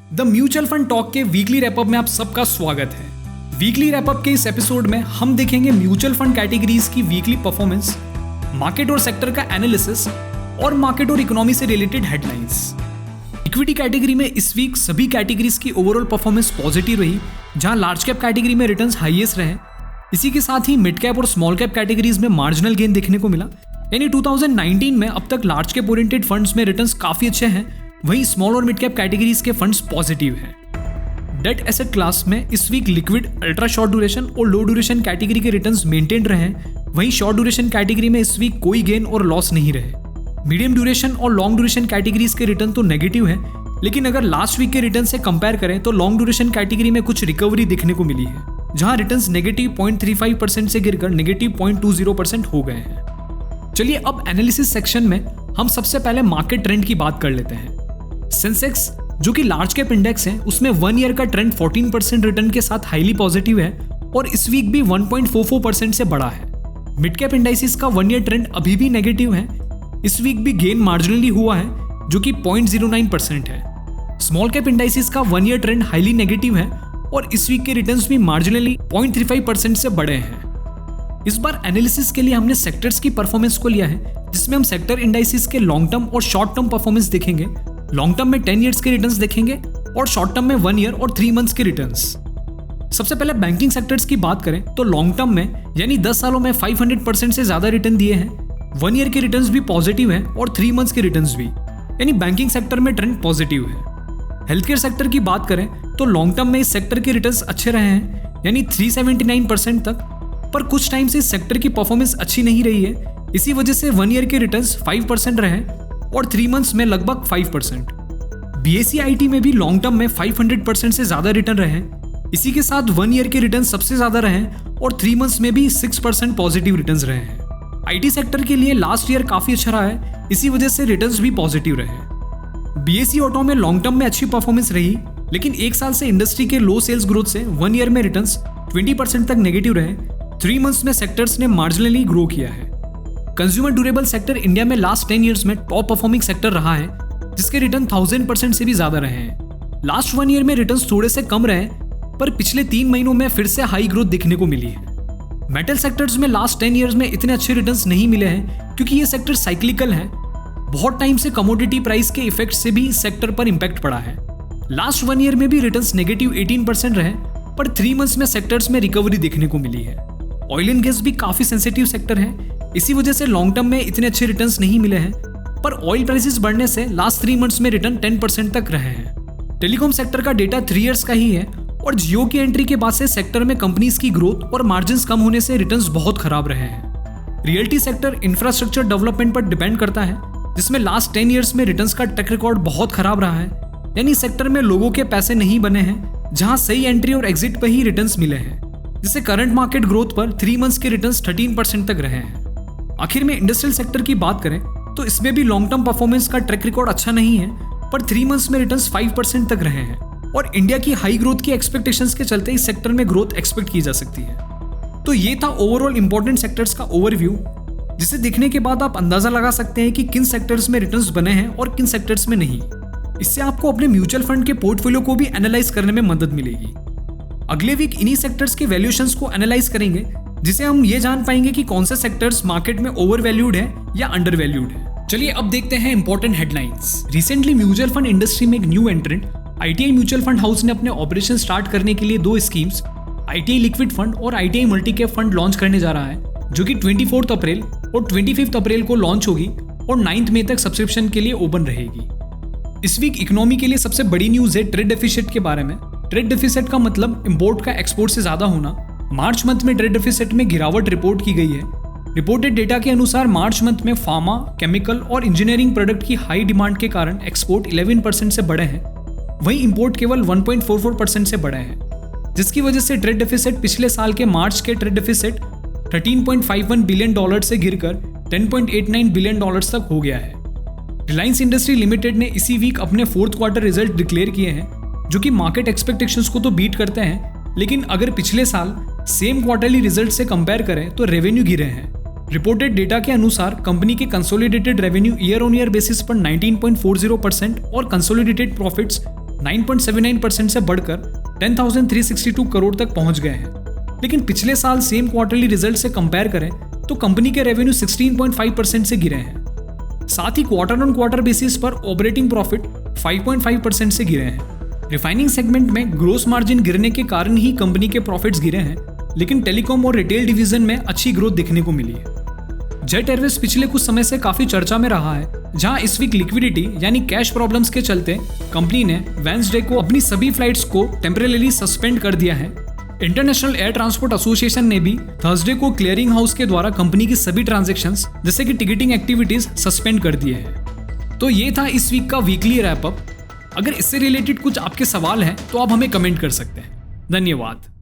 The mutual fund talk के weekly wrap up में आप सबका स्वागत है। वीकली रैपअप के इस एपिसोड में हम देखेंगे म्यूचुअल फंड कैटेगरीज की वीकली परफॉर्मेंस, मार्केट और सेक्टर का एनालिसिस और मार्केट और इकोनॉमी से रिलेटेड हेडलाइंस। इक्विटी कैटेगरी में इस वीक सभी कैटेगरीज की ओवरऑल परफॉर्मेंस पॉजिटिव रही, जहां लार्ज कैप कैटेगरी में रिटर्न्स हाईएस्ट रहे। इसी के साथ ही मिड कैप और स्मॉल कैप कैटेगरीज में मार्जिनल गेन देखने को मिला। यानी 2019 में अब तक लार्ज कैप ओरिएंटेड फंड्स में रिटर्न्स काफी अच्छे हैं, वहीं स्मॉल और मिड कैप कैटेगरीज के फंड्स पॉजिटिव हैं। डेट एसेट क्लास में इस week liquid, ultra short duration और लो ड्यूरेशन कैटेगरी के रिटर्न्स मेंटेन रहे, वहीं शॉर्ट ड्यूरेशन कैटेगरी में इस वीक कोई गेन और लॉस नहीं रहे। मीडियम ड्यूरेशन और लॉन्ग ड्यूरेशन कैटेगरीज के रिटर्न तो नेगेटिव है, लेकिन अगर लास्ट वीक के रिटर्न से कंपेयर करें तो लॉन्ग ड्यूरेशन कैटेगरी में कुछ रिकवरी देखने को मिली है, जहां रिटर्न्स नेगेटिव 0.35% से गिरकर नेगेटिव 0.20% हो गए हैं। चलिए अब एनालिसिस सेक्शन में हम सबसे पहले मार्केट ट्रेंड की बात कर लेते हैं। सेंसेक्स जो कि लार्ज कैप इंडेक्स है, उसमें 1 ईयर का ट्रेंड 14% रिटर्न के साथ हाईली पॉजिटिव है और इस वीक भी 1.44% से बढ़ा है। मिड कैप इंडाइसिस का 1 ईयर ट्रेंड अभी भी नेगेटिव है, इस वीक भी गेन मार्जिनली हुआ है जो कि 0.09% है। स्मॉल कैप इंडाइसिस का 1 ईयर ट्रेंड हाईली नेगेटिव है और इस वीक के रिटर्न्स भी मार्जिनली 0.35% से बढ़े हैं। इस बार एनालिसिस के लिए हमने सेक्टर्स की परफॉर्मेंस को लिया है, जिसमें हम सेक्टर इंडाइसिस के लॉन्ग टर्म और शॉर्ट टर्म परफॉर्मेंस देखेंगे। लॉन्ग टर्म में 10 ईयर्स के रिटर्न्स देखेंगे और शॉर्ट टर्म में 1 ईयर और 3 मंथ्स के रिटर्न्स। सबसे पहले बैंकिंग सेक्टर्स की बात करें तो लॉन्ग टर्म में यानी 10 सालों में 500% से ज्यादा रिटर्न दिए हैं। 1 ईयर के रिटर्न्स भी पॉजिटिव हैं और 3 मंथ्स के रिटर्न्स भी, यानी बैंकिंग सेक्टर में ट्रेंड पॉजिटिव है। हेल्थ केयर सेक्टर की बात करें तो लॉन्ग टर्म में इस सेक्टर के रिटर्न्स अच्छे रहे हैं, यानी 379% तक, पर कुछ टाइम से इस सेक्टर की परफॉर्मेंस अच्छी नहीं रही है। इसी वजह से 1 ईयर के रिटर्न्स 5% रहे और 3 मंथ्स में लगभग 5%। BSE IT में भी लॉन्ग टर्म में 500% से ज्यादा रिटर्न रहे, इसी के साथ 1 ईयर के रिटर्न सबसे ज्यादा रहे और 3 मंथ्स में भी 6% पॉजिटिव रिटर्न्स रहे हैं। IT सेक्टर के लिए लास्ट ईयर काफी अच्छा रहा है, इसी वजह से रिटर्न्स भी पॉजिटिव रहे। BSE ऑटो में लॉन्ग टर्म में अच्छी परफॉर्मेंस रही, लेकिन एक साल से इंडस्ट्री के लो सेल्स ग्रोथ से 1 ईयर में रिटर्न्स 20% तक नेगेटिव रहे। 3 मंथ्स में सेक्टर्स ने मार्जिनली ग्रो किया है। कंज्यूमर ड्यूरेबल सेक्टर इंडिया में लास्ट 10 ईयर्स में टॉप परफॉर्मिंग सेक्टर रहा है, जिसके रिटर्न 1000% से भी ज्यादा रहे हैं। लास्ट 1 ईयर में रिटर्न्स थोड़े से कम रहे, पर पिछले 3 महीनों में फिर से हाई ग्रोथ दिखने को मिली है। मेटल सेक्टर्स में लास्ट 10 ईयर्स में इतने अच्छे रिटर्न्स नहीं मिले हैं, क्योंकि ये सेक्टर साइक्लिकल है। बहुत टाइम से कमोडिटी प्राइस के इफेक्ट से भी सेक्टर पर इंपैक्ट पड़ा है। लास्ट 1 ईयर में भी रिटर्न्स नेगेटिव 18% रहे, पर 3 मंथ्स में सेक्टर्स में रिकवरी देखने को मिली है। ऑयल एंड गैस भी काफी सेंसिटिव सेक्टर है, इसी वजह से लॉन्ग टर्म में इतने अच्छे रिटर्न्स नहीं मिले हैं, पर ऑयल प्राइसेस बढ़ने से लास्ट 3 मंथ्स में रिटर्न 10% तक रहे हैं। टेलीकॉम सेक्टर का डेटा 3 ईयर्स का ही है और जियो की एंट्री के बाद से सेक्टर में कंपनीज की ग्रोथ और मार्जिन्स कम होने से रिटर्न्स बहुत खराब रहे हैं। रियल्टी सेक्टर इंफ्रास्ट्रक्चर डेवलपमेंट पर डिपेंड करता है, जिसमें लास्ट 10 ईयर्स में रिटर्न्स का ट्रैक रिकॉर्ड बहुत खराब रहा है, यानी सेक्टर में लोगों के पैसे नहीं बने हैं, जहां सही एंट्री और एग्जिट पर ही रिटर्न्स मिले हैं, जिससे करंट मार्केट ग्रोथ पर 3 मंथ्स के रिटर्न्स 13% तक रहे हैं। आखिर में इंडस्ट्रियल सेक्टर की बात करें तो इसमें भी लॉन्ग टर्म परफॉर्मेंस का ट्रैक रिकॉर्ड अच्छा नहीं है, पर 3 मंथ्स में रिटर्न्स 5% तक रहे हैं और इंडिया की हाई ग्रोथ की एक्सपेक्टेशंस के चलते इस सेक्टर में ग्रोथ एक्सपेक्ट की जा सकती है। तो ये था ओवरऑल इंपॉर्टेंट सेक्टर्स का ओवरव्यू, जिसे देखने के बाद आप अंदाजा लगा सकते हैं कि किन सेक्टर्स में रिटर्न्स बने हैं और किन सेक्टर्स में नहीं। इससे आपको अपने म्यूचुअल फंड के पोर्टफोलियो को भी एनालाइज करने में मदद मिलेगी। अगले वीक इन्हीं सेक्टर्स के वैल्यूएशंस को एनालाइज करेंगे, जिसे हम ये जान पाएंगे कि कौन से सेक्टर्स मार्केट में ओवर वैल्यूड है या अंडर वैल्यूड है। चलिए अब देखते हैं important headlines. Recently mutual fund industry में एक new एंट्रेंट ITI mutual fund house ने अपने ऑपरेशन स्टार्ट करने के लिए 2 स्कीम्स ITI लिक्विड फंड और ITI multi cap fund launch करने जा रहा है, जो कि 24 अप्रैल और 25 अप्रैल को लॉन्च होगी और 9 मई तक सब्सक्रिप्शन के लिए ओपन रहेगी। इस वीक इकोनॉमी के लिए सबसे बड़ी न्यूज है ट्रेड डेफिसिट के बारे में। ट्रेड डेफिसिट का मतलब इंपोर्ट का एक्सपोर्ट से ज्यादा होना। मार्च मंथ में ट्रेड डेफिसिट में गिरावट रिपोर्ट की गई है। रिपोर्टेड डेटा के अनुसार मार्च मंथ में फार्मा, केमिकल और इंजीनियरिंग प्रोडक्ट की हाई डिमांड के कारण एक्सपोर्ट 11% से बढ़े हैं, वहीं इंपोर्ट केवल 1.44% से बढ़े हैं, जिसकी वजह से ट्रेड डेफिसिट पिछले साल के मार्च के ट्रेड डेफिसिट $13.51 बिलियन से गिरकर $10.89 बिलियन तक हो गया है। रिलायंस इंडस्ट्री लिमिटेड ने इसी वीक अपने 4th क्वार्टर रिजल्ट डिक्लेयर किए हैं, जो कि मार्केट एक्सपेक्टेशंस को तो बीट करते हैं, लेकिन अगर पिछले साल सेम क्वार्टरली रिजल्ट से कंपेयर करें तो रेवेन्यू गिरे हैं। रिपोर्टेड डेटा के अनुसार कंपनी के consolidated revenue year on year basis पर 19.40% और कंसोलिडेटेड प्रॉफिट्स 9.79% से बढ़कर 10,362 करोड़ तक पहुंच गए हैं। लेकिन पिछले साल सेम क्वार्टरली रिजल्ट से कंपेयर करें तो कंपनी के रेवेन्यू 16.5% से गिरे हैं। साथ ही क्वार्टर ऑन क्वार्टर बेसिस पर ऑपरेटिंग प्रॉफिट 5.5% से गिरे हैं। रिफाइनिंग सेगमेंट में ग्रोस मार्जिन गिरने के कारण ही कंपनी के प्रॉफिट्स गिरे हैं, लेकिन टेलीकॉम और रिटेल डिवीजन में अच्छी ग्रोथ दिखने को मिली है। जेट एयरवेज पिछले कुछ समय से काफी चर्चा में रहा है, जहां इस वीक लिक्विडिटी यानी कैश प्रॉब्लम्स के चलते कंपनी ने वेडनेसडे को अपनी सभी फ्लाइट्स को टेम्परेली सस्पेंड कर दिया है। इंटरनेशनल एयर ट्रांसपोर्ट एसोसिएशन ने भी थर्सडे को क्लियरिंग हाउस के द्वारा कंपनी की सभी ट्रांजैक्शंस जैसे कि टिकटिंग एक्टिविटीज सस्पेंड कर दिए हैं। तो ये था इस वीक का वीकली रैपअप। अगर इससे रिलेटेड कुछ आपके सवाल हैं तो आप हमें कमेंट कर सकते हैं। धन्यवाद।